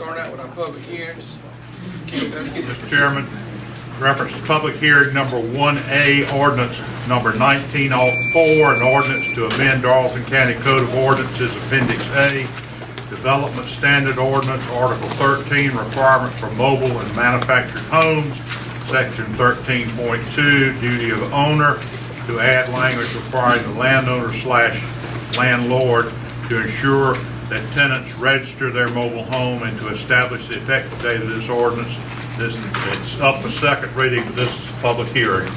start out with our public hearings. Mr. Chairman, reference to public hearing number 1A, ordinance number 1904, an ordinance to amend Darlington County Code of Ordinances, Appendix A, Development Standard Ordinance, Article 13, requirements for mobile and manufactured homes, Section 13.2, duty of owner, to add language requiring the landowner/landlord to ensure that tenants register their mobile home and to establish the effective date of this ordinance. It's up for second reading, but this is a public hearing.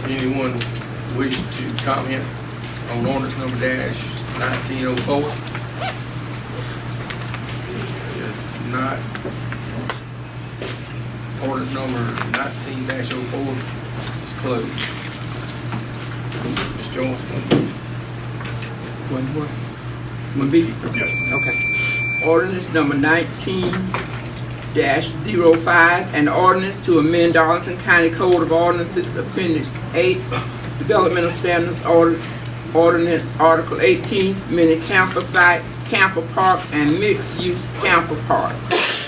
Anyone wish to comment on ordinance number -1904? If not, ordinance number 19-04 is closed. Ms. Jones? One B? Yes. Okay. Ordinance number 19-05, an ordinance to amend Darlington County Code of Ordinances, Appendix 8, Developmental Standards Ordinance, Article 18, mini camper site, camper park, and mixed-use camper park,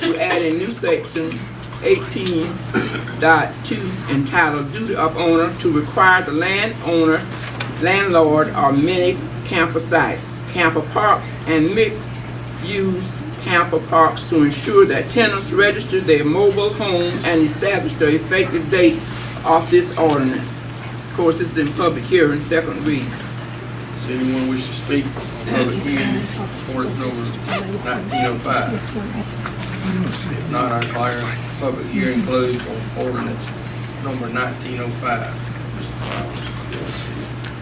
to add a new section 18.2 entitled Duty of Owner to require the landlord of many camper sites, camper parks, and mixed-use camper parks to ensure that tenants register their mobile home and establish the effective date of this ordinance. Of course, it's in public hearing, second reading. Does anyone wish to speak on public hearing, ordinance number 1905? If not, I declare public hearing closed on ordinance number 1905. Mr. Flowers.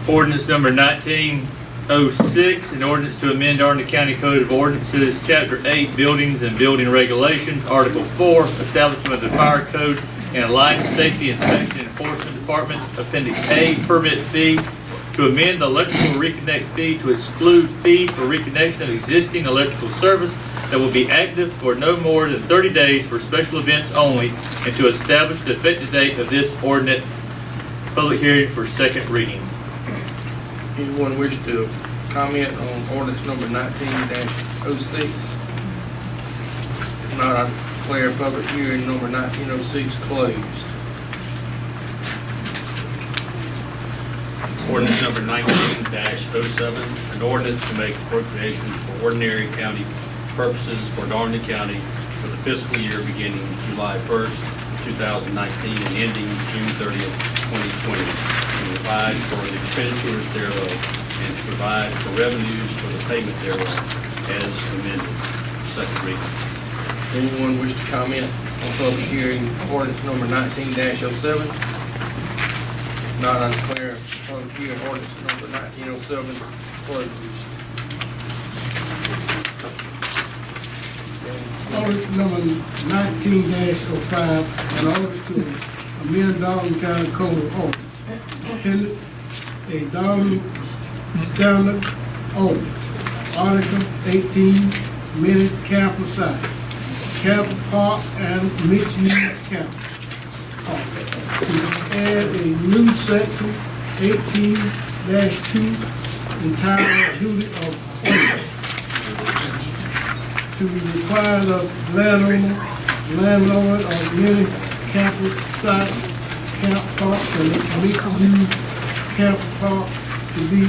Ordinance number 1906, an ordinance to amend Darlington County Code of Ordinances, Chapter 8, Buildings and Building Regulations, Article 4, Establishment of the Fire Code and Life Safety Inspection Enforcement Department, Appendix A, Permit Fee, to amend the electrical reconnect fee to exclude fee for reconnection of existing electrical service that will be active for no more than 30 days for special events only, and to establish the effective date of this ordinance. Public hearing for second reading. Anyone wish to comment on ordinance number 19-06? If not, I declare public hearing number 1906 closed. Ordinance number 19-07, an ordinance to make appropriations for ordinary county purposes for Darlington County for the fiscal year beginning July 1st, 2019 and ending June 30th, 2020, to provide for the expenditures thereof and to provide for revenues for the payment thereof as amended. Second reading. Anyone wish to comment on public hearing ordinance number 19-07? If not, I declare public hearing ordinance number 1907 closed. Ordinance number 19-05, an ordinance to amend Darlington County Code of Ordinance. Appendix A, Darlington Standard Ordinance, Article 18, mini camper site, camper park, and mixed-use camper park. To add a new section 18-2 entitled Duty of Owner, to require the landlord of many camper sites, camp parks, and mixed-use camper parks to be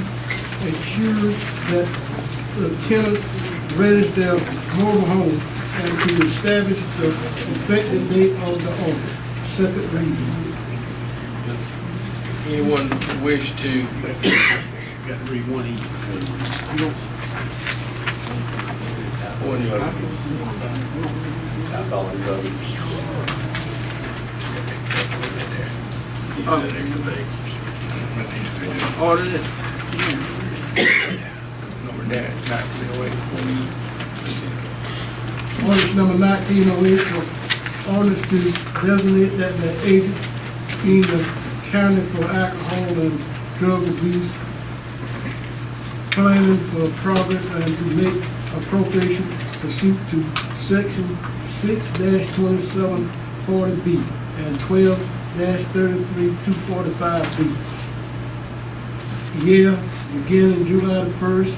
assured that the tenants register their mobile home and to establish the effective date of the order. Second reading. Anyone wish to Got to read 1E. Ordinance number 1908? Ordinance number 1908, ordinance to designate that the agent in the county for alcohol and drug abuse, planning for progress and to make appropriation pursuant to section 6-2740B and 12-33245B. Year beginning July the 1st,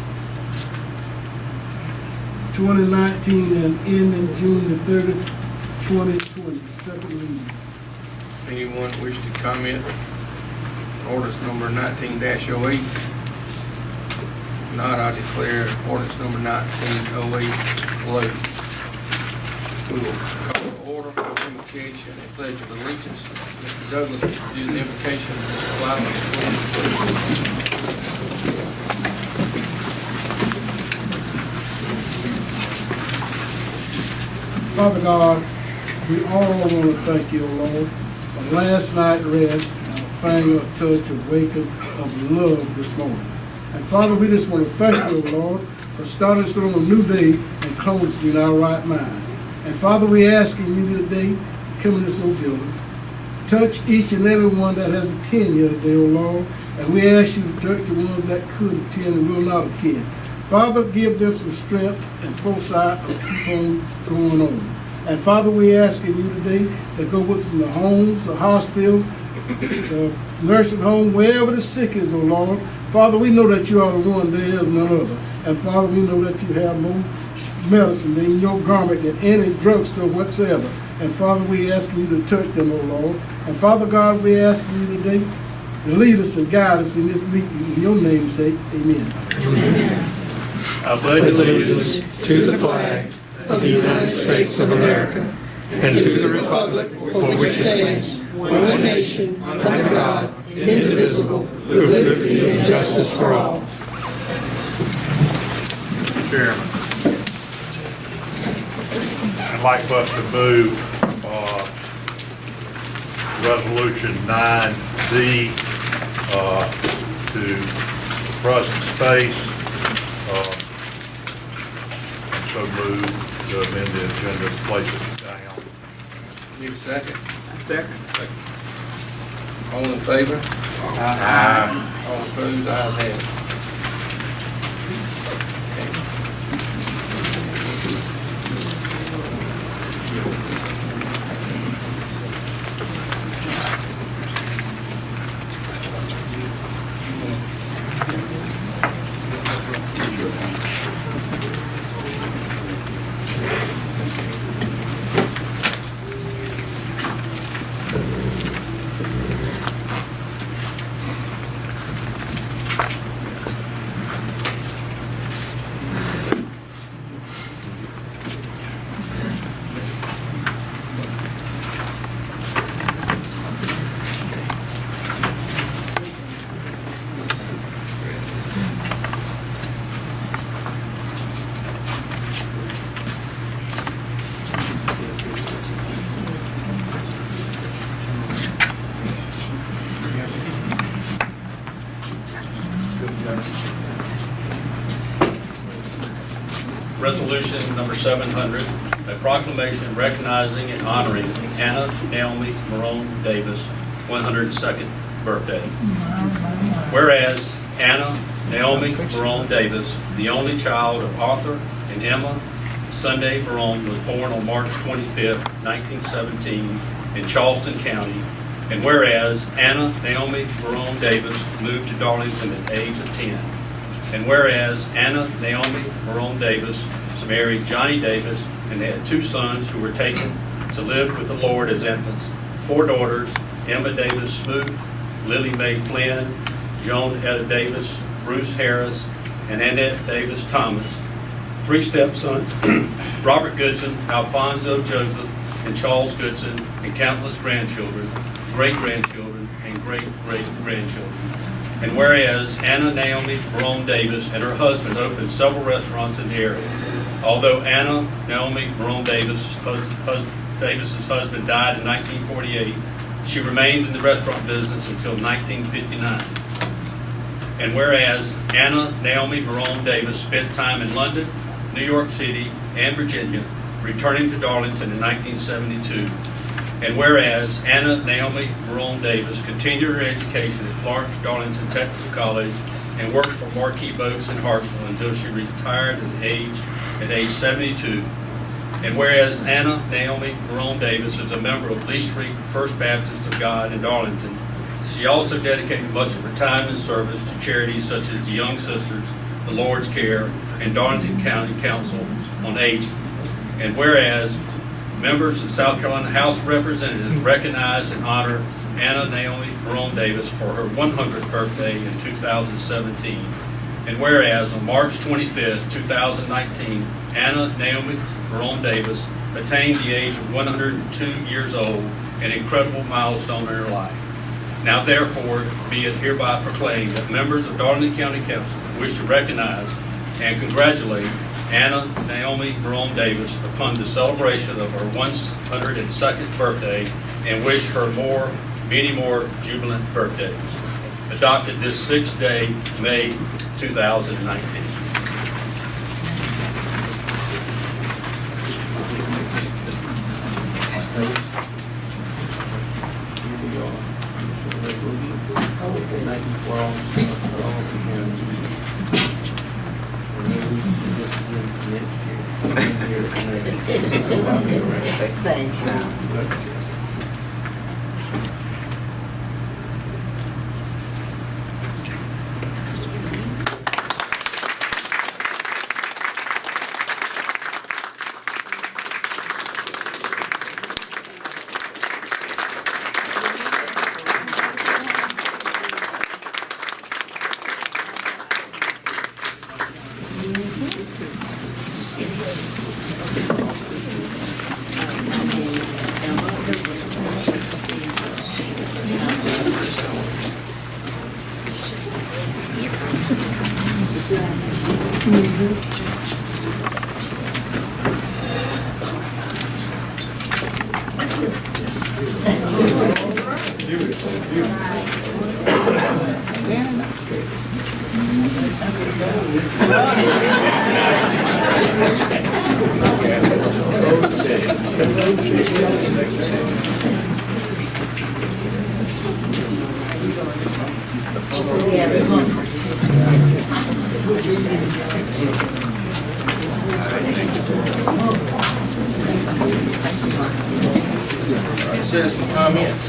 2019 and ending June the 30th, 2020. Second reading. Anyone wish to comment? Ordinance number 19-08. If not, I declare ordinance number 1908 closed. We will call to order, invocation, and pledge of allegiance. Mr. Douglas, would you do the invocation and Mr. Lyman, Father God, we all want to thank you, Lord, for last night's rest and a final touch of waking of love this morning. And Father, we just want to thank you, Lord, for starting us on a new day and closing in our right mind. And Father, we asking you today, come in this old building, touch each and every one that has attended here today, oh Lord, and we ask you to touch the ones that could attend and will not attend. Father, give them some strength and foresight to keep on going on. And Father, we asking you today to go with them in the homes, the hospitals, the nursing home, wherever the sick is, oh Lord. Father, we know that you are the one, there is none other. And Father, we know that you have more medicine in your garment than any drugstore whatsoever. And Father, we ask you to touch them, oh Lord. And Father God, we ask you today to lead us and guide us in this meeting. In your name's sake, amen. I pledge allegiance to the flag of the United States of America and to the republic for which it stands, one nation, under God, indivisible, with liberty and justice for all. Mr. Chairman, I'd like us to move Resolution 9D to present space. And so move to amend the agenda, place it down. need a second? Second. All in favor? Aye. All opposed? Ayes have it. Resolution number 700, a proclamation recognizing and honoring Anna Naomie Marone Davis' 102nd birthday. Whereas Anna Naomie Marone Davis, the only child of Arthur and Emma Sunday Marone, was born on March 25, 1917 in Charleston County. And whereas Anna Naomie Marone Davis moved to Darlington at the age of 10. And whereas Anna Naomie Marone Davis married Johnny Davis and had 2 sons who were taken to live with the Lord as infants, 4 daughters, Emma Davis Smoot, Lily Mae Flynn, Joan Etta Davis, Bruce Harris, and Annette Davis Thomas, 3 stepsons, Robert Goodson, Alfonso Joseph, and Charles Goodson, and countless grandchildren, great-grandchildren, and great-great-grandchildren. And whereas Anna Naomie Marone Davis and her husband opened several restaurants in the area, although Anna Naomie Marone Davis's husband died in 1948, she remained in the restaurant business until 1959. And whereas Anna Naomie Marone Davis spent time in London, New York City, and Virginia, returning to Darlington in 1972. And whereas Anna Naomie Marone Davis continued her education at Florence Darlington Technical College and worked for Marquis Boats in Hartsville until she retired at age 72. And whereas Anna Naomie Marone Davis is a member of Lee Street First Baptist of God in Darlington, she also dedicated much of her time and service to charities such as the Young Sisters, the Lord's Care, and Darlington County Council on Aging. And whereas members of South Carolina House of Representatives recognize and honor Anna Naomie Marone Davis for her 100th birthday in 2017. And whereas on March 25th, 2019, Anna Naomie Marone Davis attained the age of 102 years old, an incredible milestone in her life. Now therefore, be it hereby proclaimed that members of Darlington County Council wish to recognize and congratulate Anna Naomie Marone Davis upon the celebration of her 102nd birthday and wish her many more jubilant birthdays. Adopted this 6th day, May 2019. Thank you. Citizen comments.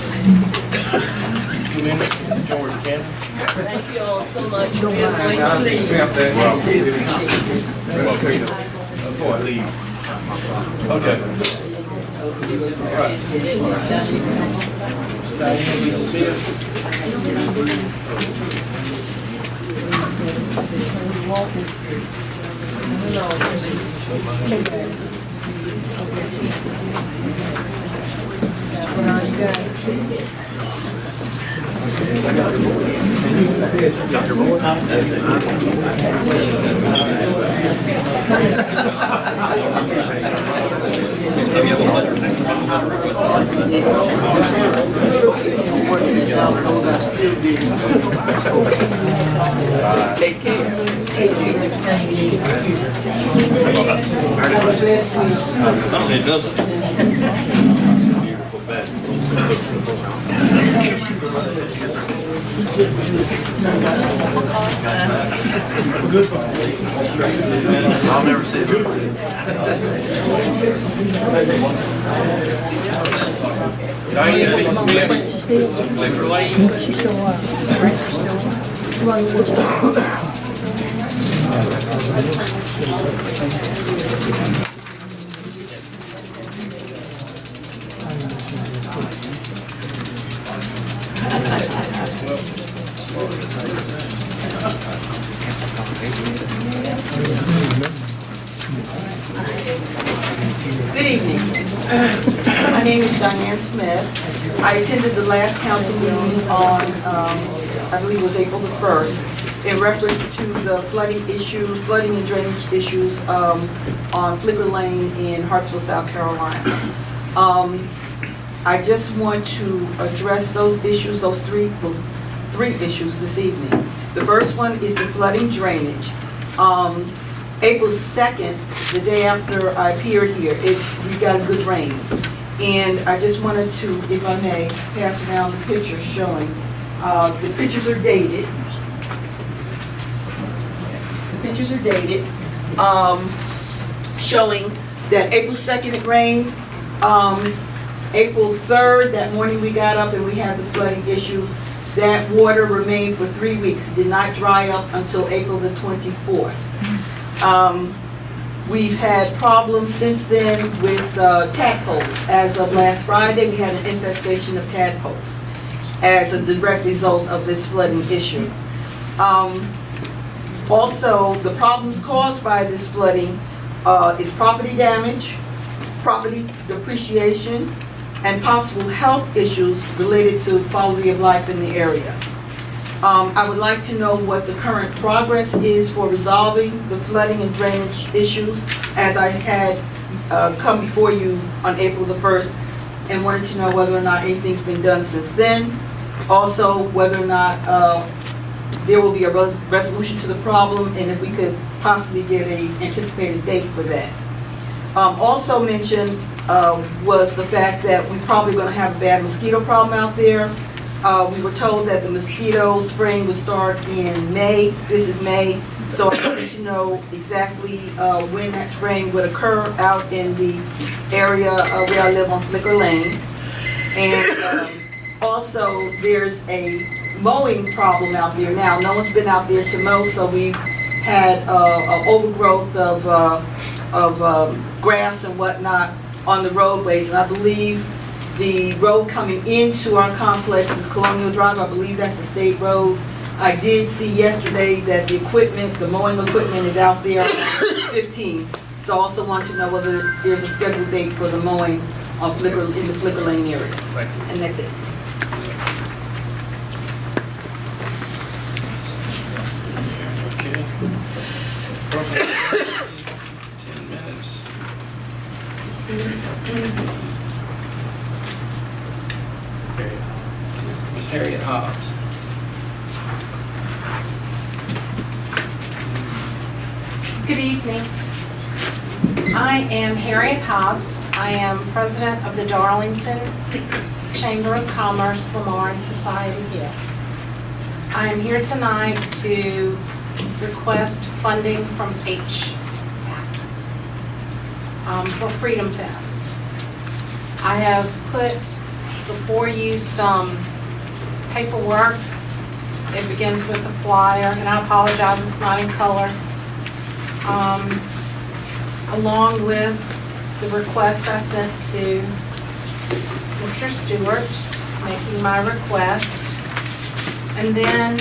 2 minutes, George Cannon. Thank you all so much. Okay. It doesn't. I'll never see it. Diane Smith, Liquor Lane. She's still alive, right? She's still alive. Good evening. My name is Diane Smith. I attended the last council meeting on, I believe it was April the 1st, in reference to the flooding and drainage issues on Flicker Lane in Hartsville, South Carolina. I just want to address those issues, those three issues this evening. The first one is the flooding drainage. April 2nd, the day after I appeared here, we got a good rain. And I just wanted to, if I may, pass around the pictures showing. The pictures are dated. The pictures are dated, showing that April 2nd it rained. April 3rd, that morning we got up and we had the flooding issues. That water remained for 3 weeks, it did not dry up until April the 24th. We've had problems since then with tadpoles. As of last Friday, we had an infestation of tadpoles as a direct result of this flooding issue. Also, the problems caused by this flooding is property damage, property depreciation, and possible health issues related to quality of life in the area. I would like to know what the current progress is for resolving the flooding and drainage issues, as I had come before you on April the 1st and wanted to know whether or not anything's been done since then. Also, whether or not there will be a resolution to the problem, and if we could possibly get a anticipated date for that. Also mentioned was the fact that we're probably going to have a bad mosquito problem out there. We were told that the mosquito spraying would start in May. This is May, so I wanted to know exactly when that spraying would occur out in the area where I live on Flicker Lane. And also, there's a mowing problem out there now. No one's been out there to mow, so we've had an overgrowth of grass and whatnot on the roadways. And I believe the road coming into our complex is Colonial Drive. I believe that's a state road. I did see yesterday that the equipment, the mowing equipment is out there on 15. So I also want to know whether there's a scheduled date for the mowing on in the Flicker Lane area. Thank you. And that's it. Okay. 10 minutes. Ms. Harriet Hobbs. Good evening. I am Harriet Hobbs. I am president of the Darlington Chamber of Commerce, Lamar and Society Hill. I am here tonight to request funding from H-Tax for Freedom Fest. I have put before you some paperwork. It begins with the flyer, and I apologize, it's not in color. Along with the request I sent to Mr. Stewart, making my request, and then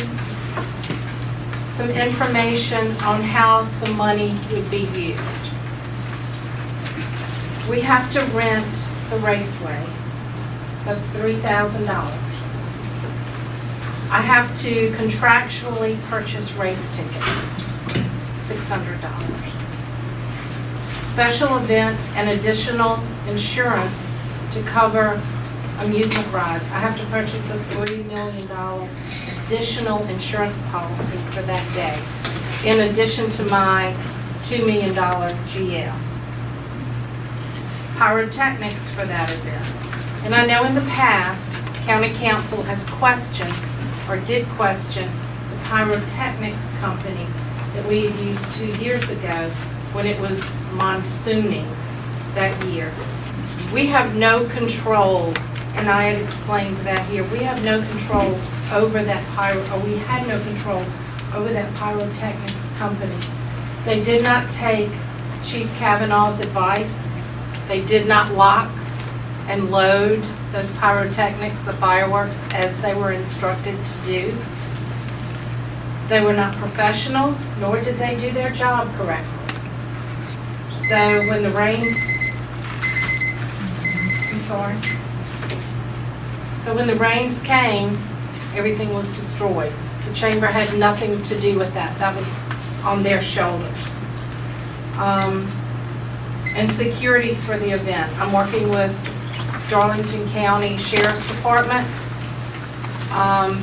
some information on how the money would be used. We have to rent the raceway. That's $3,000. I have to contractually purchase race tickets, $600. Special event and additional insurance to cover amusement rides. I have to purchase a $3 million additional insurance policy for that day, in addition to my $2 million GL. Pyrotechnics for that event. And I know in the past, County Council has questioned, or did question, the pyrotechnics company that we had used 2 years ago when it was monsooning that year. We have no control, and I had explained that here, we have no control over that we had no control over that pyrotechnics company. They did not take Chief Kavanaugh's advice. They did not lock and load those pyrotechnics, the fireworks, as they were instructed to do. They were not professional, nor did they do their job correctly. So when the rains, So when the rains came, everything was destroyed. The chamber had nothing to do with that. That was on their shoulders. And security for the event. I'm working with Darlington County Sheriff's Department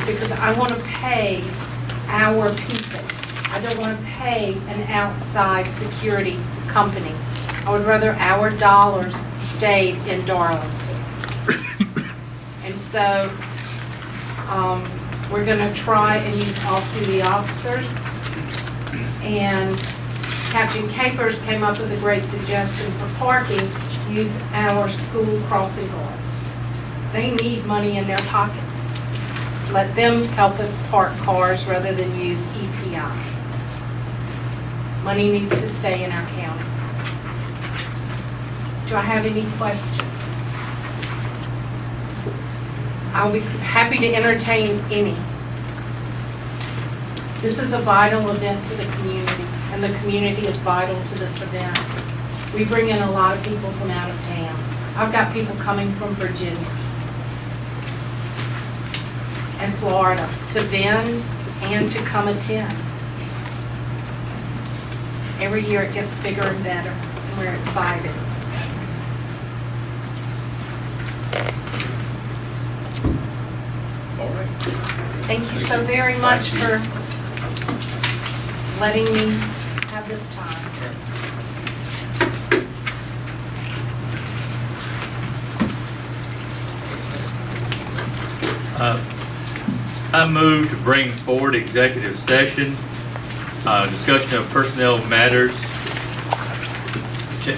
because I want to pay our people. I don't want to pay an outside security company. I would rather our dollars stayed in Darlington. And so we're going to try and use off-duty officers. And Captain Capers came up with a great suggestion for parking. Use our school crossing guards. They need money in their pockets. let them help us park cars rather than use EPI. Money needs to stay in our county. Do I have any questions? I'll be happy to entertain any. This is a vital event to the community, and the community is vital to this event. We bring in a lot of people from out of town. I've got people coming from Virginia and Florida to vend and to come attend. Every year it gets bigger and better, and we're excited. All right. Thank you so very much for letting me have this time. I move to bring forward executive session, discussion of personnel matters. To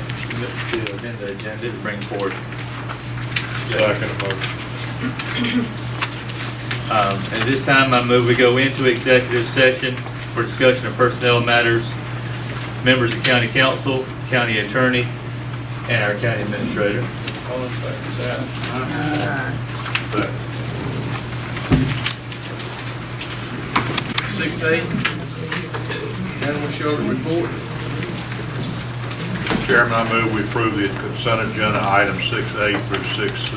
amend the agenda to bring forward. Second motion. At this time, I move we go into executive session for discussion of personnel matters, members of county council, county attorney, and our county administrator. All in favor, say aye. Second. 6A, animal shelter report. Chairman, I move we approve the consent agenda items 6A through 6C.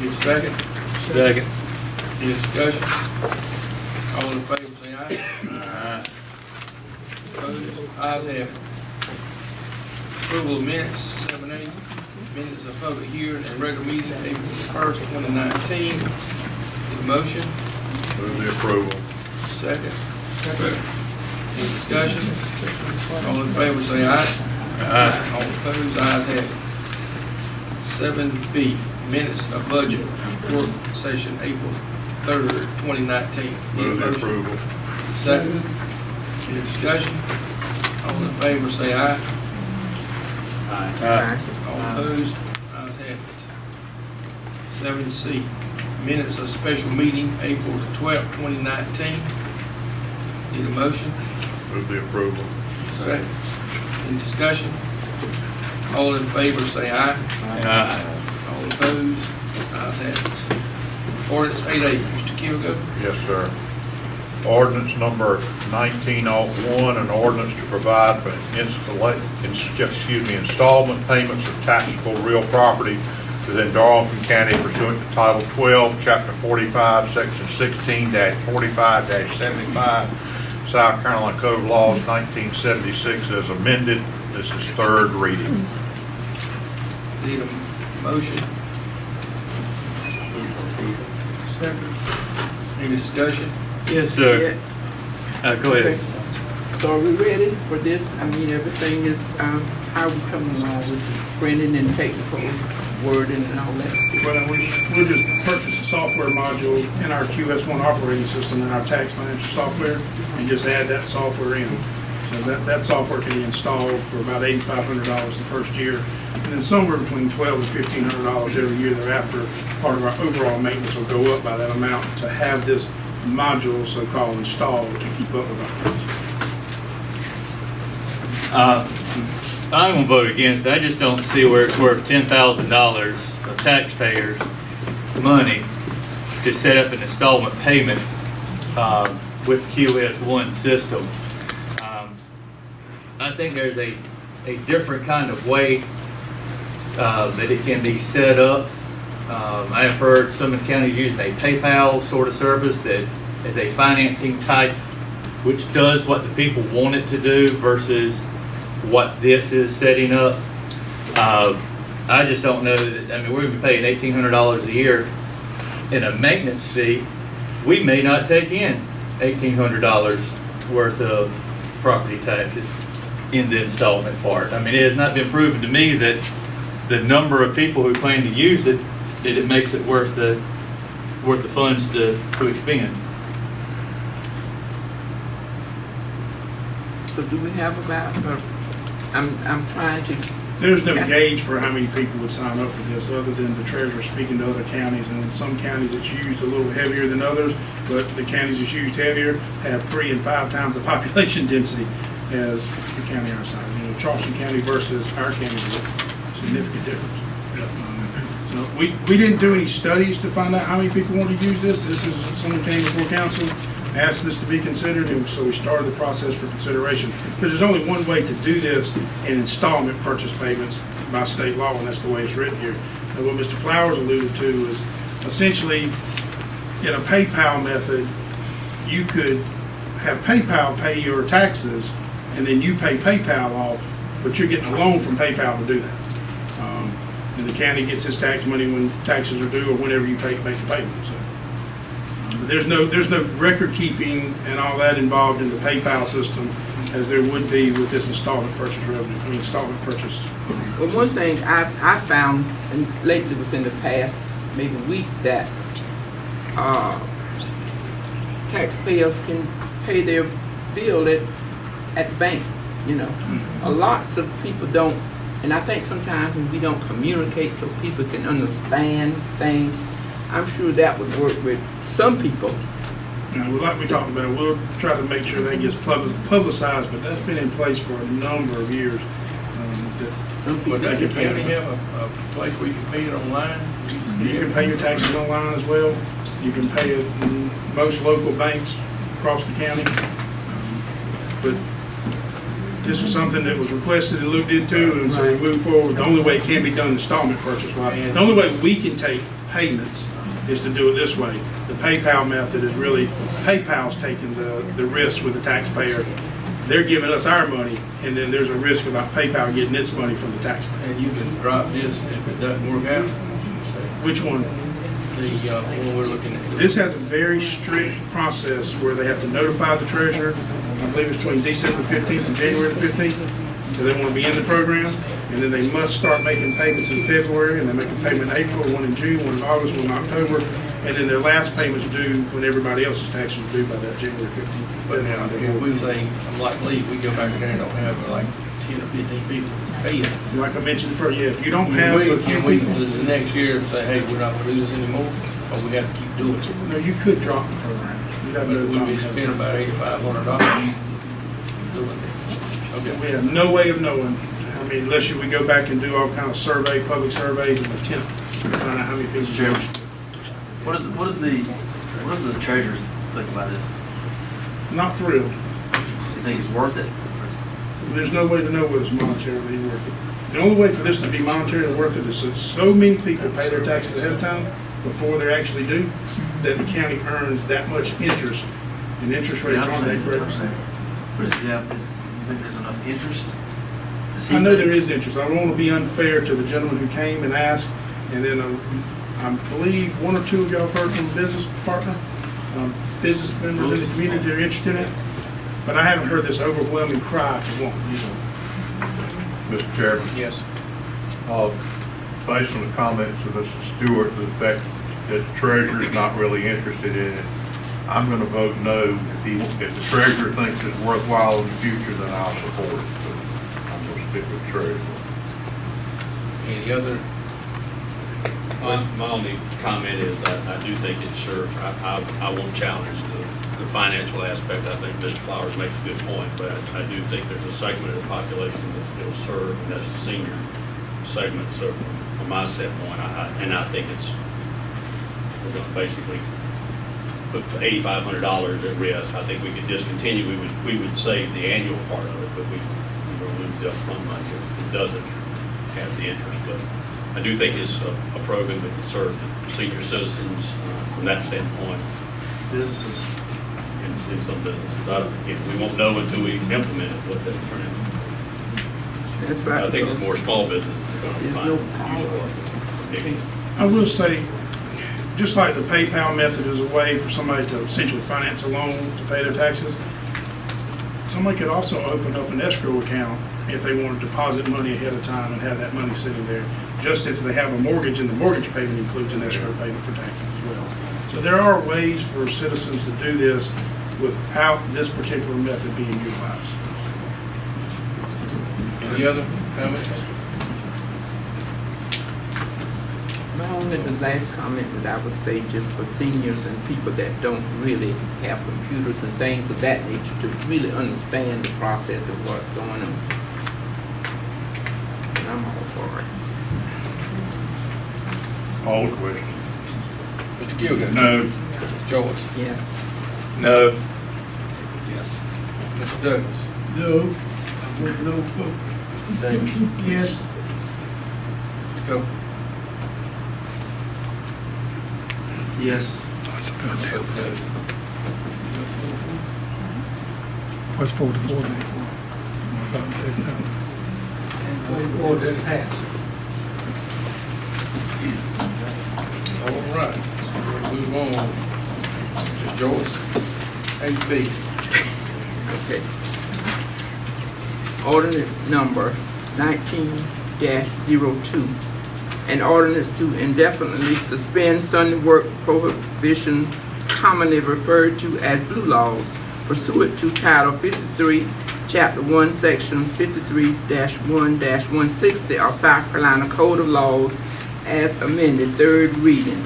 Need a second? Second. Any discussion? All in favor, say aye. Opposed? Ayes have it. Approval of minutes, 7A, minutes of public hearing and regular meeting, April 1st, 2019. Need a motion? Move the approval. Second. Any discussion? All in favor, say aye. All opposed, ayes have it. 7B, minutes of budget work session, April 3rd, 2019. Need a Move the motion? approval. Second. Any discussion? All in favor, say aye. All opposed, ayes have it. 7C, minutes of special meeting, April the 12th, 2019. Need a motion? Move the approval. Second. Any discussion? All in favor, say aye. All opposed, ayes have it. Ordinance 8A, Mr. Kilgo. Yes, sir. Ordinance number 1901, an ordinance to provide for installment payments of taxable real property within Darlington County pursuant to Title 12, Chapter 45, Section 16-45-75, South Carolina Code of Laws, 1976, as amended. This is third reading. Need a motion? Second. Any discussion? Yes, sir. Go ahead. So are we ready for this? I mean, everything is, how we coming along with the printing and technical wording and all that? Well, we'll just purchase a software module in our QS1 operating system in our tax financial software and just add that software in. So that software can be installed for about $8,500 the first year, and then somewhere between $1,200 and $1,500 every year thereafter. Part of our overall maintenance will go up by that amount to have this module, so-called, installed to keep up with our business. I'm gonna vote against it. I just don't see where it's worth $10,000 of taxpayers' money to set up an installment payment with QS1 system. I think there's a different kind of way that it can be set up. I have heard some of the counties using a PayPal sort of service that is a financing type, which does what the people want it to do versus what this is setting up. I just don't know that, I mean, we're gonna be paying $1,800 a year in a maintenance fee. We may not take in $1,800 worth of property taxes in the installment part. I mean, it has not been proven to me that the number of people who plan to use it, that it makes it worth the funds to expend. So do we have about I'm trying to, There's no gauge for how many people would sign up for this, other than the treasurer speaking to other counties. And in some counties, it's used a little heavier than others, but the counties that's used heavier have 3 and 5 times the population density as the county our size. You know, Charleston County versus our county is a significant difference. So we didn't do any studies to find out how many people want to use this. This is, someone came before council, asked this to be considered, and so we started the process for consideration. Because there's only one way to do this in installment purchase payments by state law, and that's the way it's written here. And what Mr. Flowers alluded to is essentially in a PayPal method, you could have PayPal pay your taxes, and then you pay PayPal off, but you're getting a loan from PayPal to do that. And the county gets its tax money when taxes are due or whenever you make the payment. So, but there's no record keeping and all that involved in the PayPal system as there would be with this installment purchase revenue. I mean, installment purchase. well, one thing I found, and lately within the past maybe week, that taxpayers can pay their bill at the bank, you know. A lot of people don't, and I think sometimes when we don't communicate so people can understand things, I'm sure that would work with some people. Now, like we talked about, we'll try to make sure that gets publicized, but that's been in place for a number of years. Some people But does the county have a place where you can pay it online? You can pay your taxes online as well. You can pay it in most local banks across the county. But this was something that was requested and looked into, and so we moved forward. The only way it can be done installment purchase-wise. The only way we can take payments is to do it this way. The PayPal method is really, PayPal's taking the risk with the taxpayer. They're giving us our money, and then there's a risk about PayPal getting its money from the taxpayer. And you can drop this if it doesn't work out? Which one? The one we're looking at. This has a very strict process where they have to notify the treasurer. I believe it's between December 15th and January 15th. So they want to be in the program, and then they must start making payments in February, and they make a payment in April, one in June, one in August, one in October, and then their last payment's due when everybody else's taxes are due by that January 15th. But now, if we say, I'm like Lee, we go back there and don't have like 10 or 15 people pay it. Like I mentioned before, yeah, if you don't have a few Can we, people, the next year, say, hey, we're not gonna do this anymore, or we have to keep doing it? no, you could drop the program. You'd have But no we'd time. be spending about $8,500 doing it. Okay. We have no way of knowing. I mean, unless we go back and do all kind of public surveys and attempt to find out how many people. Mr. Chairman, what does the treasurer think about this? Not thrilled. Do you think it's worth it? There's no way to know whether it's monetarily worth it. The only way for this to be monetarily worth it is that so many people pay their taxes ahead of time before they're actually due, that the county earns that much interest, and interest rates aren't that great. But you think there's enough interest? I know there is interest. I don't want to be unfair to the gentleman who came and asked, and then I believe one or two of y'all have heard from a business partner, business members in the community that are interested in it, but I haven't heard this overwhelming cry to want. Mr. Chairman, Yes. based on the comments of Mr. Stewart, to the fact that the treasurer is not really interested in it, I'm going to vote no. If the treasurer thinks it's worthwhile in the future, then I'll support it. But I'm going to stick with the treasurer. Any other? My only comment is I do think it serves, I won't challenge the financial aspect. I think Mr. Flowers makes a good point, but I do think there's a segment of the population that it'll serve, and that's the senior segment. So from my standpoint, I think we're going to basically put $8,500 at risk. I think we could discontinue. We would save the annual part of it, but we will lose the upfront money if it doesn't have the interest. But I do think it's a program that can serve the senior citizens from that standpoint. Businesses. In some businesses, we won't know until we implement it what that turn out. That's right. I think it's more small businesses that are going to There's no find use for it. I will say, just like the PayPal method is a way for somebody to essentially finance a loan to pay their taxes, somebody could also open up an escrow account if they want to deposit money ahead of time and have that money sitting there, just if they have a mortgage and the mortgage payment includes an escrow payment for taxes as well. So there are ways for citizens to do this without this particular method being utilized. Any other comments? Only the last comment that I would say, just for seniors and people that don't really have computers and things of that nature to really understand the process of what's going on. And I'm all for it. All the questions. Mr. Kilgore? No. Mr. Joyce? Yes. No. Yes. Mr. Douglas? No. I vote no vote. Mr. Davis? Yes. Mr. Copeland? Yes. Vote no. What's 44 day for? About to say no. Order passed. All right, so we'll move on. Ms. Joyce? HB? Okay. Ordinance number 19-02. An ordinance to indefinitely suspend Sunday work prohibition commonly referred to as blue laws pursuant to Title 53, Chapter 1, Section 53-1-160 of South Carolina Code of Laws as amended, third reading.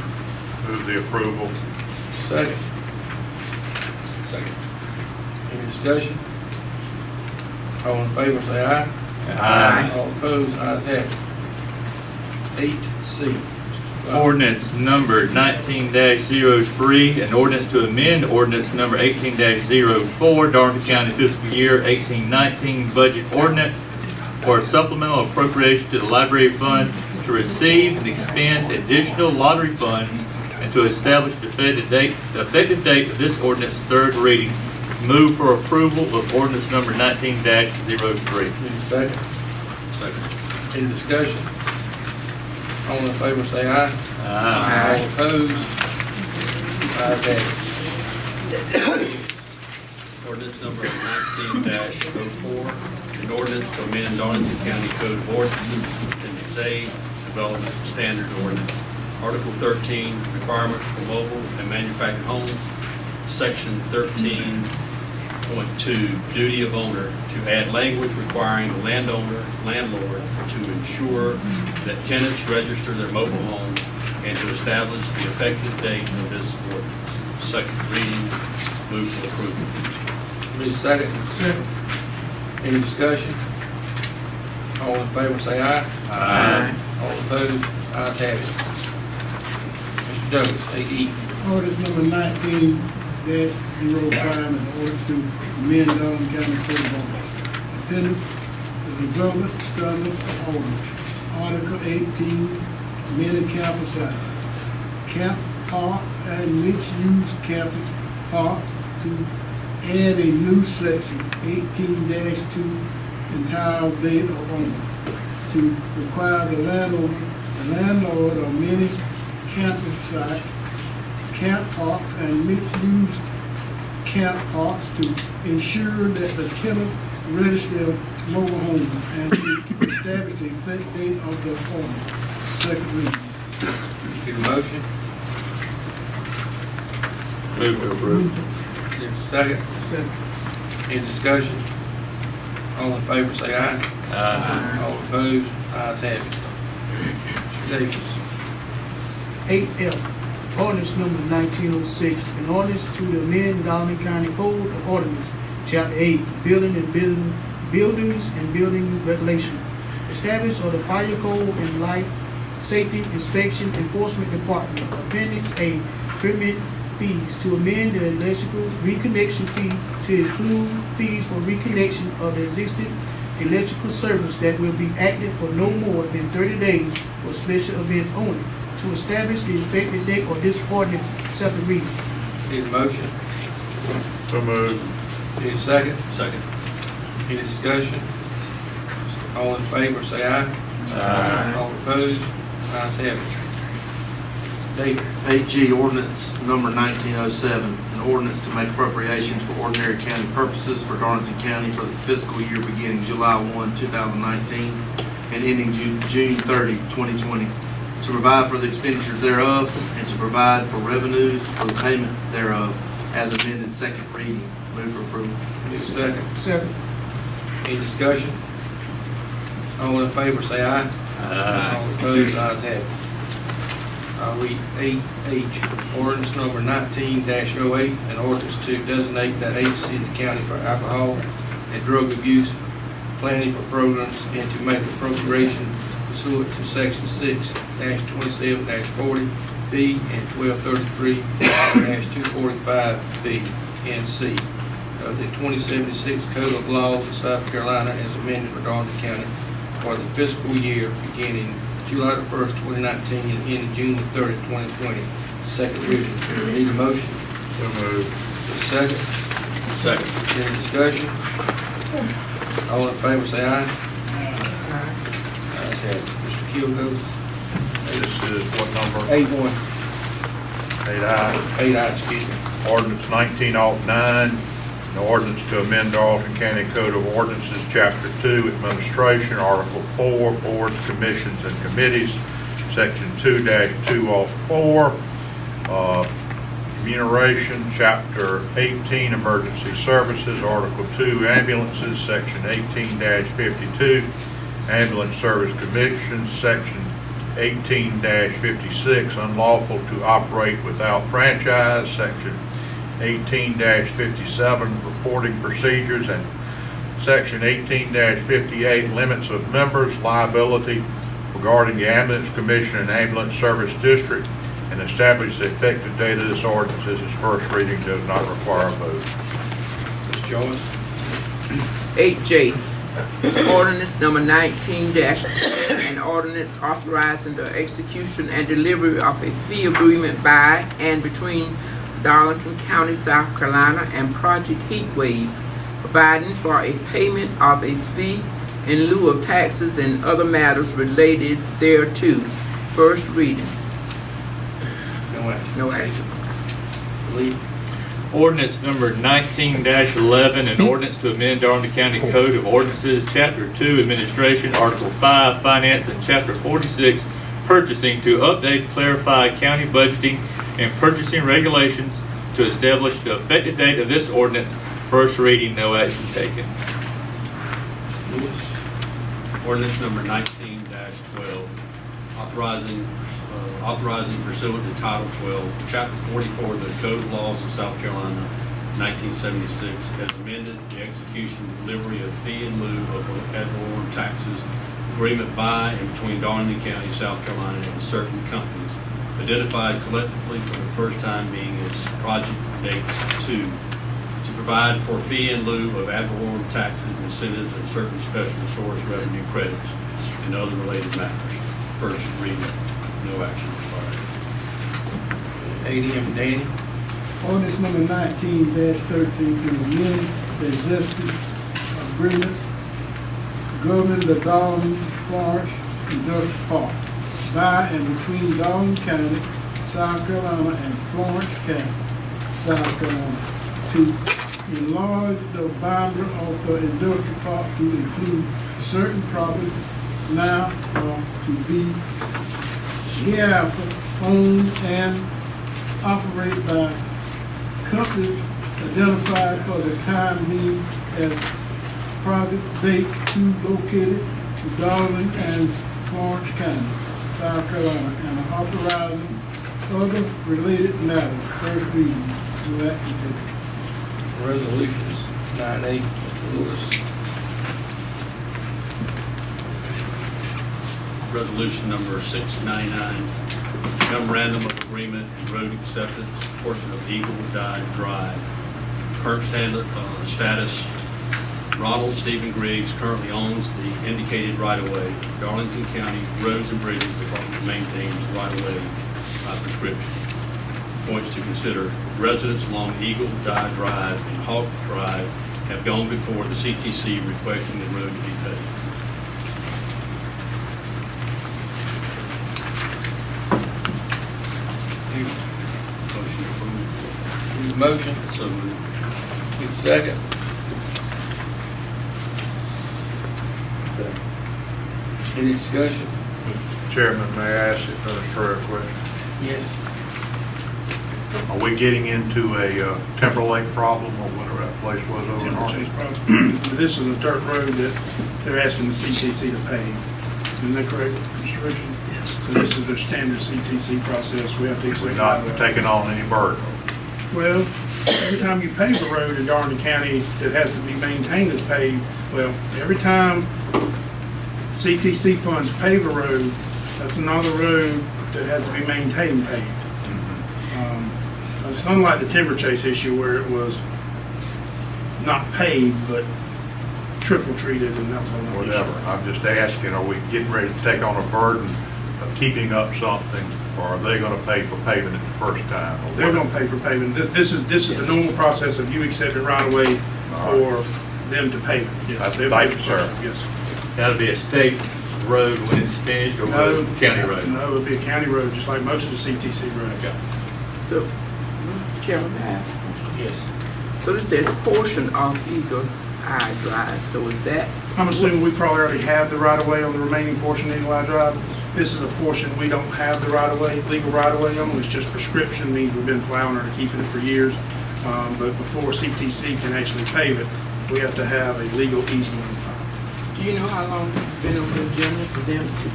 Move the approval. Second. Second. Any discussion? All in favor, say aye. Aye. All opposed, ayes have it. 8C. Ordinance number 19-03, an ordinance to amend ordinance number 18-04, Darlington County fiscal year 1819 budget ordinance for a supplemental appropriation to the library fund to receive and expend additional lottery funds and to establish the effective date of this ordinance, third reading. Move for approval of ordinance number 19-03. Need a second? Second. Any discussion? All in favor, say aye. Aye. All opposed, ayes have it. Ordinance number 19-04, an ordinance to amend Darlington County Code of Ordinances, Appendix A, Development Standard Ordinance. Article 13, requirements for mobile and manufactured homes. Section 13.2, duty of owner, to add language requiring the landlord to ensure that tenants register their mobile home and to establish the effective date of this ordinance. Second reading, move for approval. Need a second? Second. Any discussion? All in favor, say aye. Aye. All opposed, ayes have it. Mr. Douglas, 8E. Ordinance number 19-05, an ordinance to amend Darlington County Code of Ordinances. Appendix, the development standard ordinance. Article 18, amended campus size. Camp parks and mixed-use campus park to add a new section, 18-2, entire date of owner. To require the landlord of many campus sites, camp parks and mixed-use camp parks to ensure that the tenant register mobile home and to establish the effective date of the ordinance. Second reading. Need a motion? Move to approve. Need a second? Second. Any discussion? All in favor, say aye. Aye. All opposed, ayes have it. Mr. Davis. 8F, ordinance number 1906, an ordinance to amend Darlington County Code of Ordinance, Chapter 8, buildings and building regulation. Established of the Fire Code and Life Safety Inspection Enforcement Department. Appendix A, permit fees to amend the electrical reconnection fee to include fees for reconnection of the existing electrical service that will be active for no more than 30 days for special events only. To establish the effective date of this ordinance, second reading. Need a motion? So moved. Need a second? Second. Any discussion? All in favor, say aye. Aye. All opposed, ayes have it. David. 8G, ordinance number 1907, an ordinance to make appropriations for ordinary county purposes for Darlington County for the fiscal year beginning July 1, 2019 and ending June 30, 2020, to provide for the expenditures thereof and to provide for revenues for the payment thereof, as amended, second reading. Move for approval. Need a second? Second. Any discussion? All in favor, say aye. Aye. All opposed, ayes have it. I'll read 8H, ordinance number 19-08, an ordinance to designate that agency in the county for alcohol and drug abuse planning for programs and to make appropriation pursuant to section 6-27-40B and 1233-245B and C of the 2076 Code of Laws of South Carolina as amended for Darlington County for the fiscal year beginning July the 1st, 2019 and ending June the 30th, 2020. Second reading. Need a motion? So moved. Second. Second. Any discussion? All in favor, say aye. Ayes have it. Mr. Kilgore. This is what number? 8-1. 8I. 8I, excuse me. Ordinance 1909, an ordinance to amend Darlington County Code of Ordinances, Chapter 2, Administration, Article 4, Boards, Commissions, and Committees, Section 2-204, Remuneration, Chapter 18, Emergency Services, Article 2, Ambulances, Section 18-52, Ambulance Service Commissions, Section 18-56, Unlawful to Operate Without Franchise, Section 18-57, Reporting Procedures, and Section 18-58, Limits of Members, Liability regarding the Ambulance Commission and Ambulance Service District, and establish the effective date of this ordinance as its first reading does not require a vote. Ms. Joyce. 8J, ordinance number 19-2, an ordinance authorizing the execution and delivery of a fee agreement by and between Darlington County, South Carolina, and Project Heatwave, providing for a payment of a fee in lieu of taxes and other matters related thereto. First reading. No action. No action. Lee. Ordinance number 19-11, an ordinance to amend Darlington County Code of Ordinances, Chapter 2, Administration, Article 5, Finance, and Chapter 46, Purchasing, to update, clarify county budgeting and purchasing regulations to establish the effective date of this ordinance. First reading, no action taken. Lewis. Ordinance number 19-12, authorizing pursuant to Title 12, Chapter 44 of the Code of Laws of South Carolina, 1976, as amended, the execution and delivery of fee in lieu of ad valorem taxes, agreement by and between Darlington County, South Carolina, and certain companies, identified collectively for the first time being its Project Dates 2, to provide for fee in lieu of ad valorem taxes, incentives, and certain special source revenue credits and other related matters. First reading, no action required. 8M, Danny. Ordinance number 19-13 to amend the existing agreement governing the Darlington Florence Industrial Park by and between Darlington County, South Carolina, and Florence County, South Carolina, to enlarge the boundary of the industrial park to include certain property now or to be hereafter owned and operated by companies identified for the time being as Project Date 2 located in Darlington and Florence County, South Carolina, and authorizing other related matters. First reading, no action taken. Resolutions, 9A, Mr. Lewis. Resolution number 699, memorandum of agreement and road acceptance, portion of Eagle Dive Drive. Current status, Ronald Stephen Griggs currently owns the indicated right-of-way. Darlington County Roads and Bridges Department maintains right-of-way by prescription. Points to consider: residents along Eagle Dive Drive and Hawk Drive have gone before the CTC requesting the road to be paved. Motion approved. Need a motion? So moved. Need a second? Any discussion? Mr. Chairman, may I ask the administrator a question? Yes. Are we getting into a Timberlake problem or whatever? place was over in Timber Chase Arkansas. property. This is a dirt road that they're asking the CTC to pave. Isn't that correct, Mr. Richard? Yes. So this is their standard CTC process. We have to We're accept. not taking on any burden. Well, every time you pave a road in Darlington County that has to be maintained as paved, well, every time CTC funds pave a road, that's another road that has to be maintained paved. It's unlike the Timber Chase issue where it was not paved, but triple treated, and that was another Whatever. issue. I'm just asking, are we getting ready to take on a burden of keeping up something, or are they gonna pay for paving it the first time? or They're what? gonna pay for paving. This is the normal process of you accepting right away for them to pave it. Yes, That's they'll thank pay you, for it, sir. yes. That'll be a state road when it's finished, or No. county road? No, it'll be a county road, just like most of the CTC roads. Okay. So, Mr. Chairman, may I ask a question? Yes. So this says portion of Eagle Eye Drive, so is that? I'm assuming we probably already have the right-of-way on the remaining portion of Eagle Eye Drive. This is a portion we don't have the right-of-way, legal right-of-way on. It's just prescription, means we've been plowing or keeping it for years. But before CTC can actually pave it, we have to have a legal easement on file. Do you know how long this has been on the agenda for them to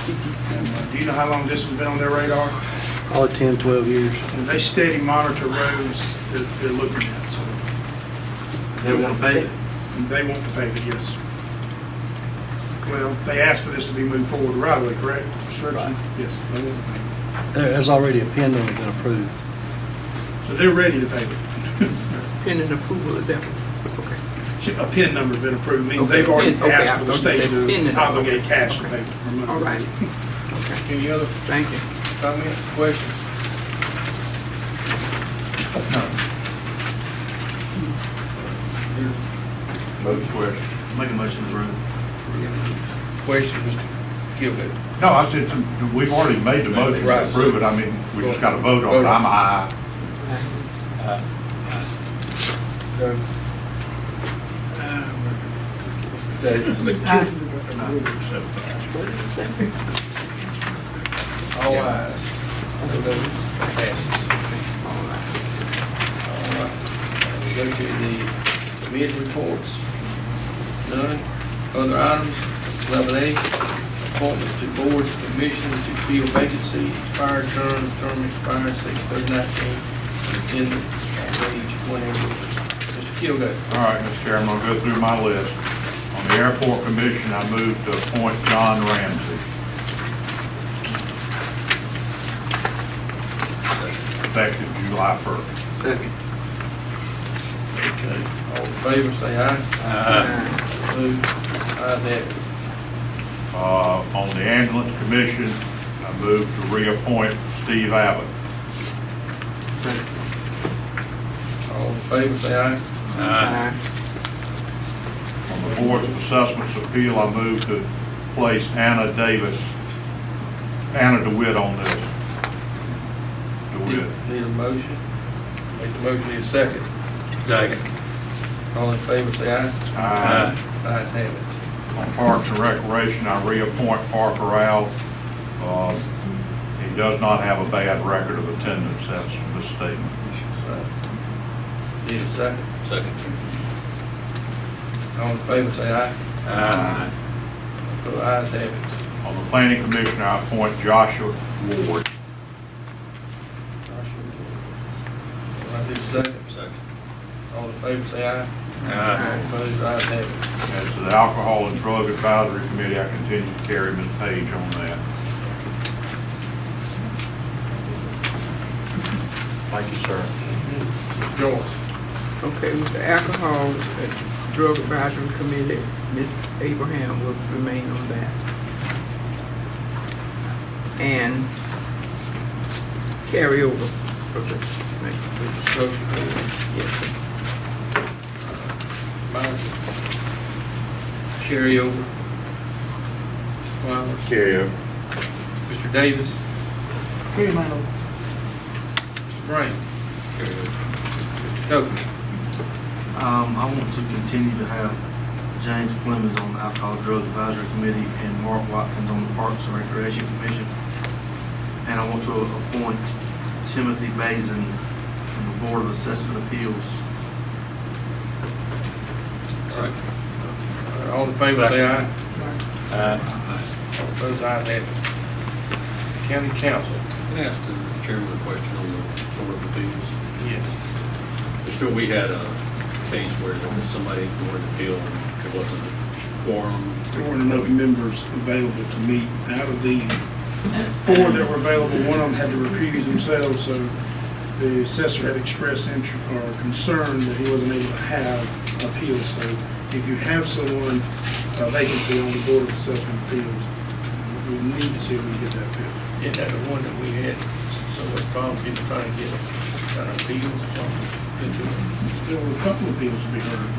CTC? Do you know how long this has been on their radar? All 10, 12 years. And they steady monitor roads that they're looking at, so They want to pay it. they want to pave it, yes. Well, they asked for this to be moved forward right away, correct? Mr. Richardson? Yes, they want to pave it. There's already a PIN number been approved. So they're ready to pave it. Pending approval of that? Okay. A PIN number's been approved, means Okay, they've already PIN, okay, asked I for the thought you state said PIN to number. obligate cash to pay it. All right. Any other Thank you. comments, questions? Motion. Make a motion to approve. Question, Mr. Kilgore. No, I said, we've already made the motion to Right. approve it. I mean, we just gotta vote on it. I'm aye. Doug? Davis? All ayes. No votes. Passes. All right. We go to the committee reports. None. Other items. 11A, appointments to boards, commissions to fill vacancies, expired terms, term expired 6/30/19, attendant page 180. Mr. Kilgore. All right, Mr. Chairman, I'll go through my list. On the Airport Commission, I move to appoint John Ramsey. Effective July 1st. Second. Okay, all in favor, say aye. Opposed? Ayes have it. On the Ambulance Commission, I move to reappoint Steve Abbott. Second. All in favor, say aye. Aye. On the Board of Assessments Appeal, I move to place Anna DeWitt on this. DeWitt. Need a motion? Make the motion, need a second. Second. All in favor, say aye. Aye. Ayes have it. On Parks and Recreation, I reappoint Parker Ralph. He does not have a bad record of attendance, that's a misstatement. Need a second? Second. All in favor, say aye. Aye. So ayes have it. On the Planning Commission, I appoint Joshua Ward. All right, need a second? Second. All in favor, say aye. Aye. Opposed? Ayes have it. As to the Alcohol and Drug Advisory Committee, I continue to carry Ms. Page on that. Thank you, sir. Joyce. Okay, with the Alcohol and Drug Advisory Committee, Ms. Abraham will remain on that. And carry over for the next week. Yes, sir. Carry over. Mr. Flowers. Carry over. Mr. Davis. Okay, man. Mr. Brown. Mr. Copeland. I want to continue to have James Clemens on the Alcohol Drug Advisory Committee and Mark Watkins on the Parks and Recreation Commission. And I want to appoint Timothy Bazin on the Board of Assessment Appeals. All in favor, say aye. Aye. All opposed, ayes have it. County council. Can I ask the chairman a question on the Court of Appeals? Yes. Mr. Stewart, we had a case where there was somebody going to appeal and there wasn't a quorum. There weren't enough members available to meet. Out of the 4 that were available, one of them had to recuse themselves, so the assessor had expressed interest or concern that he wasn't able to have appeals. So if you have someone, a vacancy on the Board of Assessment Appeals, we need to see if we can get that filled. Isn't that the one that we had so much problem people trying to get appeals or something? There were a couple of appeals to be heard.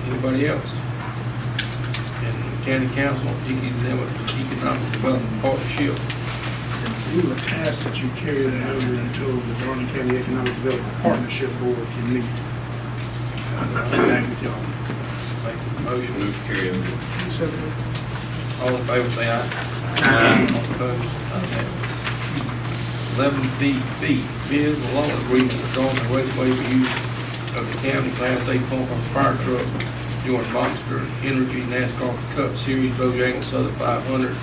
Anybody else? And the county council, economic development partnership. We would ask that you carry that over until the Darlington County Economic Development Partnership Board can meet. I'll be back with y'all. Make the motion. Move to carry over. All in favor, say aye. Aye. All opposed, ayes have it. 11B, bid for loan agreement with Darlington Raceway for use of the county Class A pump on fire truck during Monster Energy NASCAR Cup Series Bojangles Southern 500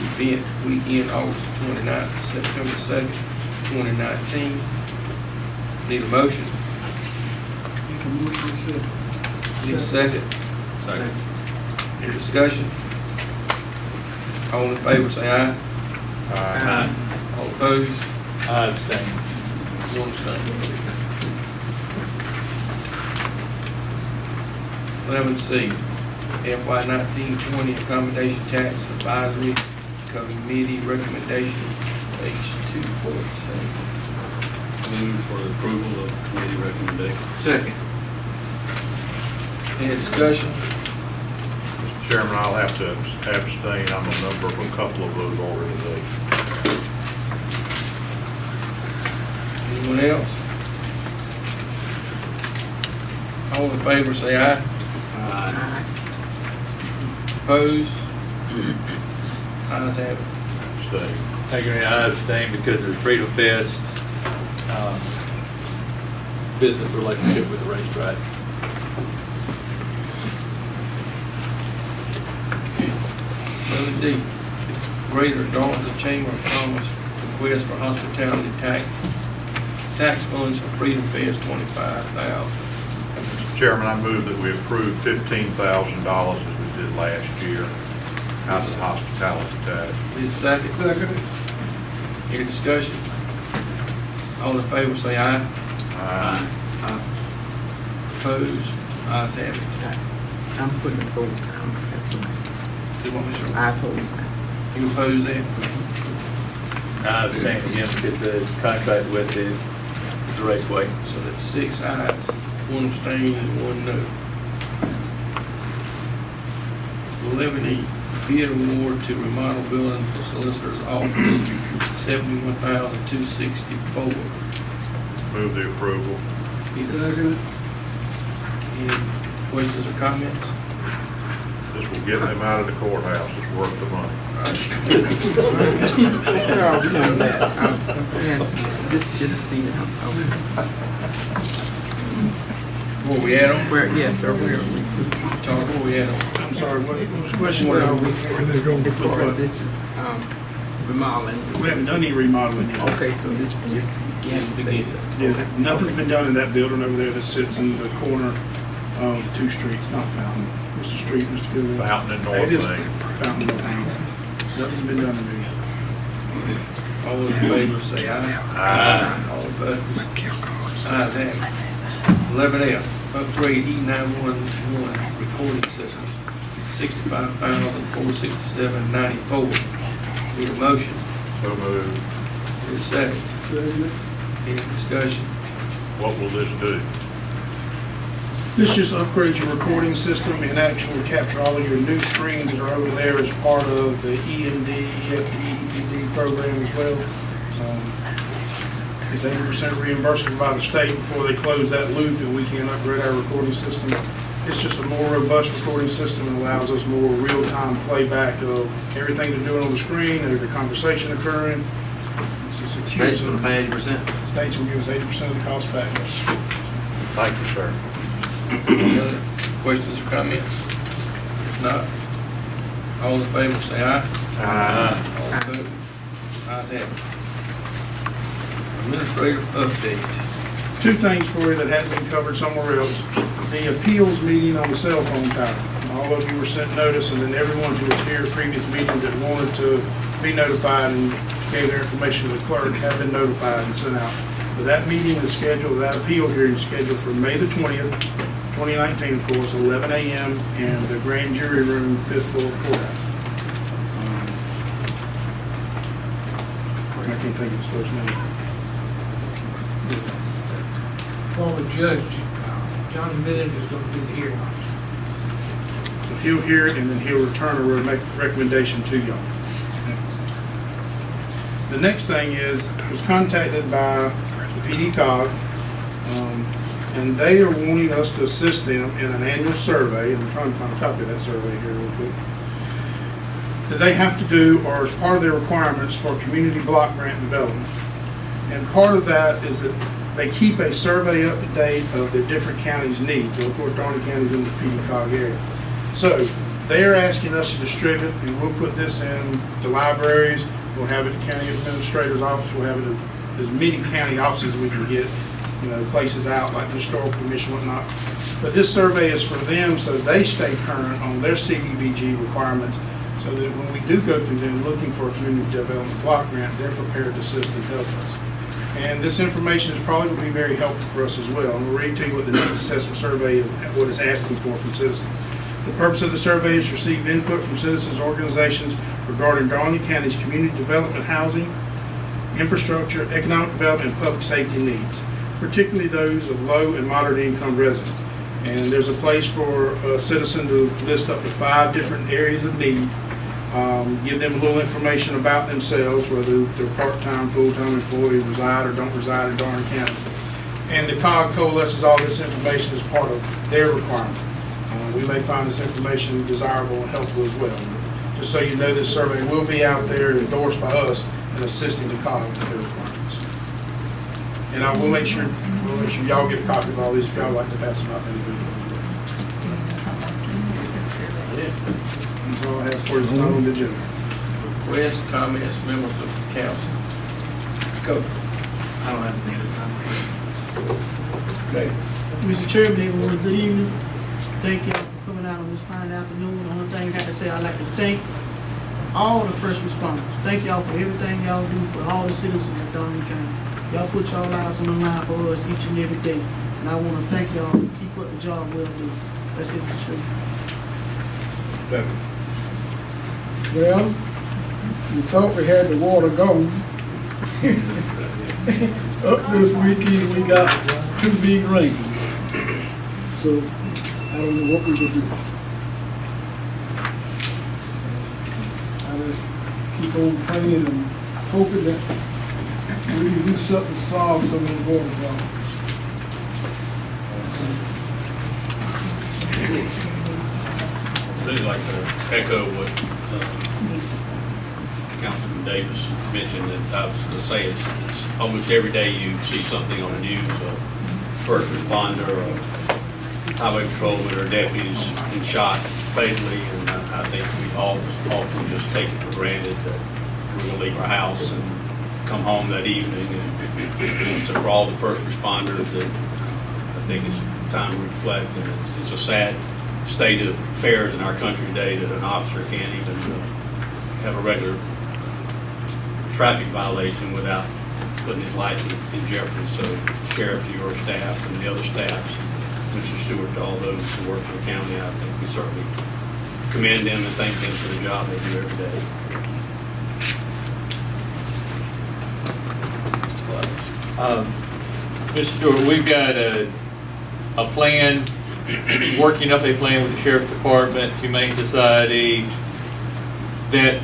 event weekend, August 29th, September 2nd, 2019. Need a motion? Need a second? Second. Any discussion? All in favor, say aye. Aye. All opposed? I abstain. One abstain. 11C, FY 1920 Accommodation Tax Advisory Committee Recommendation, H247. Move for approval of committee recommendation. Second. Any discussion? Mr. Chairman, I'll have to abstain. I'm a member of a couple of those organizations. Anyone else? All in favor, say aye. Aye. Opposed? Ayes have it. Abstain. Thank you, I abstain because of the Freedom Fest business relationship with the racetrack. 11D, Greater Darlington Chamber of Commerce request for hospitality tax funds for Freedom Fest, $25,000. Mr. Chairman, I move that we approve $15,000 as we did last year out of the hospitality tax. Need a second? Second. Any discussion? All in favor, say aye. Aye. Opposed? Ayes have it. I'm putting opposed down. That's what Do you want me to? I oppose that. You oppose that? I abstain again because the contract with the raceway. So that's 6 ayes, 1 abstain, and 1 no. 11E, bid award to remodel building for solicitor's office, $71,264. Move the approval. Second. Any questions or comments? This will get them out of the courthouse. It's worth the money. Where are we on that? Yes, this is just the, Where we at on? where, yes, sir, where are we? Todd, where we at on? I'm sorry, what was the question? Where are we? As As far as this is, remodeling. We haven't done any remodeling yet. Okay, so this is just the beginning. Yeah, nothing's been done in that building over there that sits in the corner of 2 streets, not Fountain. Mr. Street, Mr. Field. Fountain and It is North Main. Fountain and North Main. Nothing's been done in there. All those in favor say aye. Aye. All opposed? Ayes have it. 11F, upgrade E911 recording system, $65,467.94. Need a motion? So moved. Need a second? Any discussion? What will this do? This just upgrades your recording system and actually capture all of your new screens that are over there as part of the EMD, FDED program as well. It's 80% reimbursable by the state before they close that loop and we can upgrade our recording system. It's just a more robust recording system and allows us more real-time playback of everything they're doing on the screen, and the conversation occurring. It's State's gonna pay 80%. States will give us 80% of the cost back. Thank you, sir. Any other questions or comments? If not, all in favor say aye. All opposed? Ayes have it. Administrative update. Two things for you that hadn't been covered somewhere else. The appeals meeting on the cell phone tower. All of you were sent notice, and then everyone who was here at previous meetings that wanted to be notified and gave their information to the clerk have been notified and sent out. But that meeting is scheduled, that appeal hearing is scheduled for May the 20th, 2019, of course, 11 a.m. in the grand jury room, 5th floor courthouse. I can't think of his first name. Former Judge John Bennett is going to do the hearing. So he'll hear it, and then he'll return a recommendation to y'all. The next thing is, I was contacted by the PD COG, and they are wanting us to assist them in an annual survey, and I'm trying to find a copy of that survey here real quick, that they have to do, or as part of their requirements for community block grant development. And part of that is that they keep a survey up to date of the different counties' needs. So of course, Darlington County's in the PD COG area. So they are asking us to distribute, and we'll put this in the libraries, we'll have it at the county administrator's office, we'll have it at as many county offices we can get, places out like the historical commission, whatnot. But this survey is for them so they stay current on their CDBG requirements, so that when we do go through them looking for a community development block grant, they're prepared to assist and help us. And this information is probably going to be very helpful for us as well. I'm going to read to you what the needs assessment survey is, what it's asking for from citizens. The purpose of the survey is to receive input from citizens organizations regarding Darlington County's community development, housing, infrastructure, economic development, and public safety needs, particularly those of low and moderate income residents. And there's a place for a citizen to list up to 5 different areas of need, give them a little information about themselves, whether they're part-time, full-time employee, reside or don't reside in Darlington County. And the COG coalesces all this information as part of their requirement. We may find this information desirable and helpful as well. Just so you know, this survey will be out there endorsed by us in assisting the COG with their requirements. And I will make sure y'all get a copy of all these if y'all like to pass them out individually. That's all I have for you tonight on the agenda. Requests, comments, members of the council. Go. I don't have anything this time. Okay. Mr. Chairman, everyone, good evening. Thank you all for coming out on this fine afternoon. The only thing I got to say, I'd like to thank all the first responders. Thank y'all for everything y'all do for all the citizens of Darlington County. Y'all put y'all lives on the line for us each and every day. And I want to thank y'all and keep up the job well done. That's it, Mr. Chairman. Well, we thought we had the water gone. Up this weekend, we got 2 big rains. So, I don't know what we will do. I just keep on praying and hoping that we can do something to solve some of the water problems. I'd like to echo what Councilman Davis mentioned, that I was going to say it's almost every day you see something on the news, a first responder, a highway patrolman, or deputies been shot fatally, and I think we all often just take it for granted that we're going to leave our house and come home that evening. And so for all the first responders, that I think it's time to reflect, and it's a sad state of affairs in our country today that an officer can't even have a regular traffic violation without putting his life in jeopardy. So, Sheriff, to your staff and the other staffs, Mr. Stewart, to all those who work for the county, I think we certainly commend them and thank them for the job they do every day. Mr. Stewart, we've got a plan, working up a plan with the Sheriff's Department, Humane Society, that,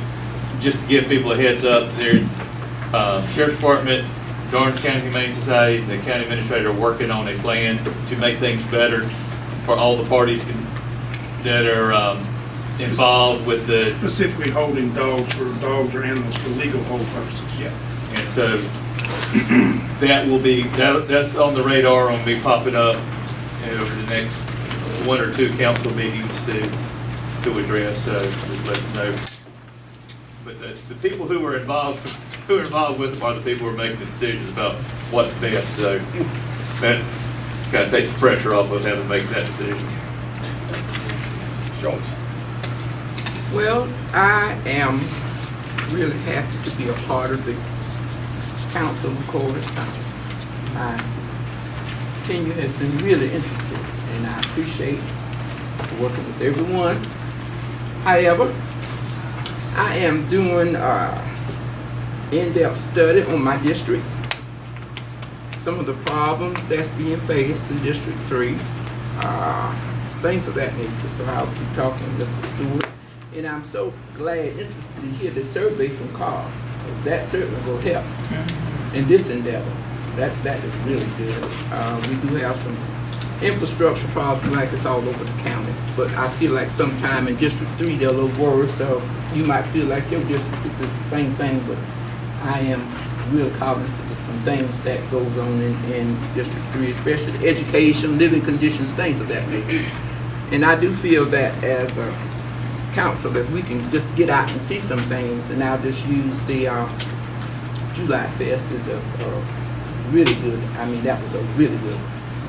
just to give people a heads up, their Sheriff's Department, Darlington County Humane Society, and the county administrator are working on a plan to make things better for all the parties that are involved with the... Specifically holding dogs or animals for legal hold purposes. Yeah. And so that will be, that's on the radar, on be popping up over the next one or two council meetings to address, so just let you know. But the people who are involved with them are the people who are making the decisions about what's best, so that kind of takes the pressure off of having to make that decision. Schultz. Well, I am really happy to be a part of the council of Corey South. My tenure has been really interesting, and I appreciate working with everyone. However, I am doing in-depth study on my district, some of the problems that's being faced in District 3, things of that nature. So I'll be talking to Mr. Stewart, and I'm so glad, interested to hear the survey from Carl. That certainly will help in this endeavor. That is really good. We do have some infrastructure problems like it's all over the county, but I feel like sometime in District 3 they're a little worse, so you might feel like your district is the same thing, but I am real cognizant of some things that goes on in District 3, especially education, living conditions, things of that nature. And I do feel that as a council, if we can just get out and see some things, and I'll just use the July Fest as a really good, I mean, that was a really good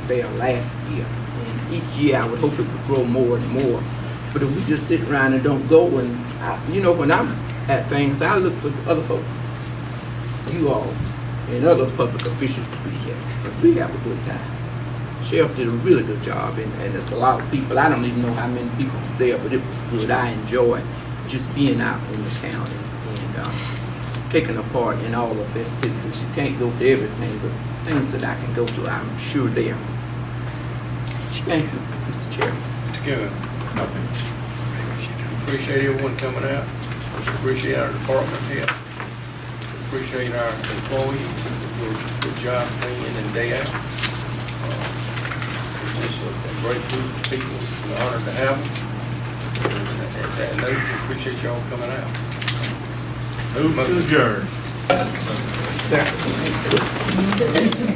fair last year. And each year I would hope it would grow more and more. But if we just sit around and don't go, and when I'm at things, I look for other folks, you all, and other public officials to be here. But we have a good time. Sheriff did a really good job, and there's a lot of people. I don't even know how many people was there, but it was good. I enjoyed just being out in the county and taking a part in all the festivities. You can't go to everything, but things that I can go to, I'm sure there. Thank you, Mr. Chairman. Together. Nothing. Appreciate everyone coming out. Appreciate our department head. Appreciate our employees who do a good job day in and day out. It's just a great group of people. We're honored to have them. And those who appreciate y'all coming out. Move to adjourn. Second.